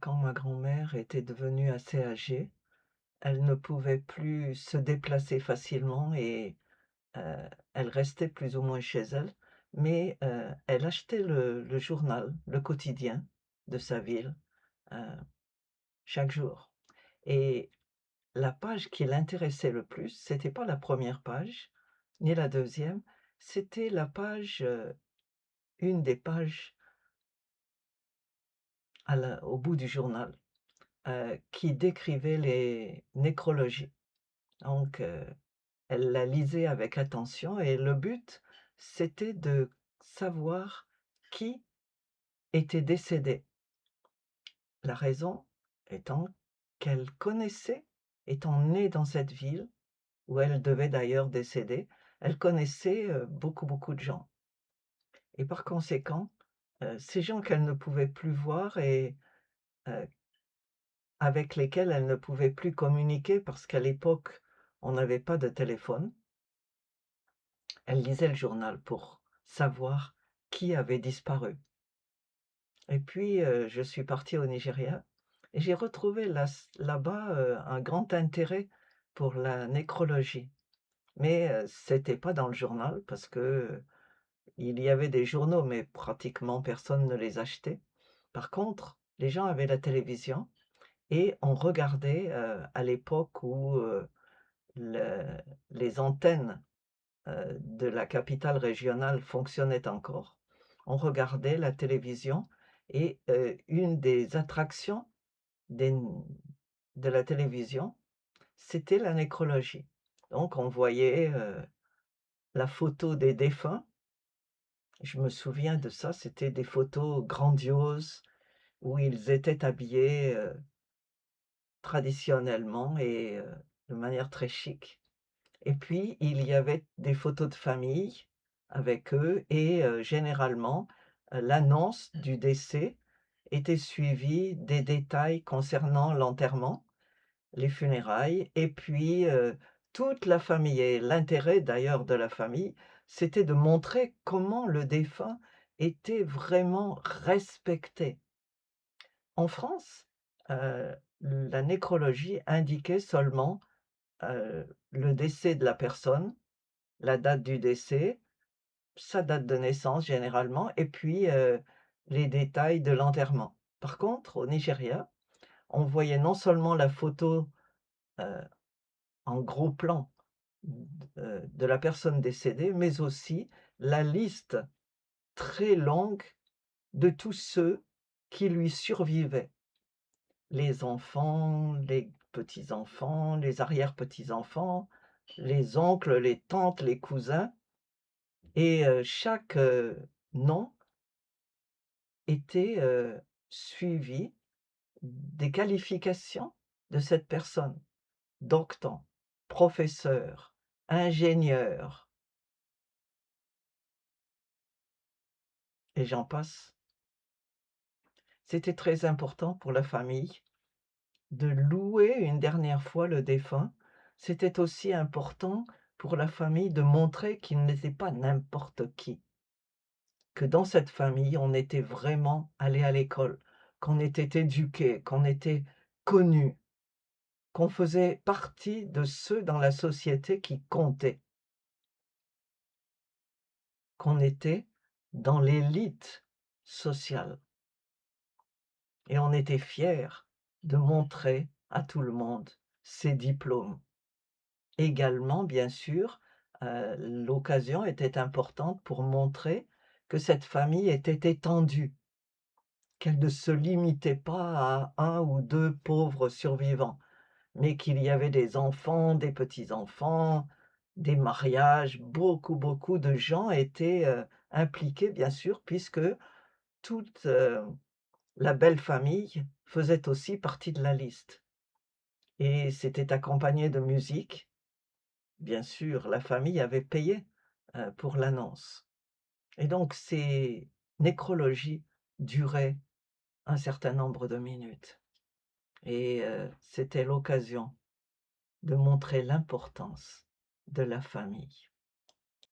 Quand ma grand-mère était devenue assez âgée, elle ne pouvait plus se déplacer facilement et elle restait plus ou moins chez elle, mais elle achetait le journal, le quotidien de sa ville, heu, chaque jour et la page qui l'intéressait le plus, c'était pas la première page, ni la deuxième, c'était la page, une des pages au bout du journal, qui décrivait les nécrologies. Donc elle la lisait avec attention et le but, c'était de savoir qui était décédé. La raison étant qu'elle connaissait, étant née dans cette ville, où elle devait d'ailleurs décéder, elle connaissait, beaucoup, beaucoup de gens et par conséquent, ces gens qu'elle ne pouvait plus voir et heu, avec lesquels elle ne pouvait plus communiquer parce qu'à l'époque, on n'avait pas de téléphone. Elle lisait le journal pour savoir qui avait disparu et puis, je suis partie au Nigeria et j'ai retrouvé là-bas, un grand intérêt pour la nécrologie. Mais, c'était pas dans le journal parce que, il y avait des journaux, mais pratiquement personne ne les achetait. Par contre, les gens avaient la télévision et on regardait, à l'époque où, le les antennes de la capitale régionale fonctionnait encore. On regardait la télévision et une des attractions des de la télévision, c'était la nécrologie. Donc on voyait, la photo des défunts. Je me souviens de ça, c'était des photos grandioses où ils étaient habillés, traditionnellement et de manière très chic. Et puis, il y avait des photos de famille avec eux et généralement, l'annonce du décès était suivie des détails concernant l'enterrement, les funérailles et puis, toute la famille et l'intérêt d'ailleurs de la famille, c'était de montrer comment le défunt était vraiment respecté. En France, la nécrologie indiquait seulement, le décès de la personne, la date du décès, sa date de naissance généralement et puis, les détails de l'enterrement. Par contre, au Nigeria, on voyait non seulement la photo, heu, en gros plan de la personne décédée, mais aussi la liste très longue de tous ceux qui lui survivaient. Les enfants, les petits-enfants, les arrière-petits-enfants, les oncles, les tantes, les cousins et chaque, nom était, suivi des qualifications de cette personne. Docteur, professeur, ingénieur et j'en passe. C'était très important pour la famille de louer une dernière fois le défunt. C'était aussi important pour la famille de montrer qu'il n'était pas n'importe qui, que dans cette famille, on était vraiment allé à l'école, qu'on était éduqué, qu'on était connu, qu'on faisait partie de ceux dans la société qui comptaient, qu'on était dans l'élite sociale et on était fiers de montrer à tout le monde ses diplômes. Également, bien sûr, l'occasion était importante pour montrer que cette famille était étendue, qu'elle ne se limitait pas à un ou 2 pauvres survivants, mais qu'il y avait des enfants, des petits-enfants, des mariages, beaucoup, beaucoup de gens étaient, impliqués bien sûr puisque toute, la belle famille faisait aussi partie de la liste et c'était accompagné de musique. Bien sûr, la famille avait payé, pour l'annonce et donc ces nécrologies duraient un certain nombre de minutes et c'était l'occasion de montrer l'importance de la famille.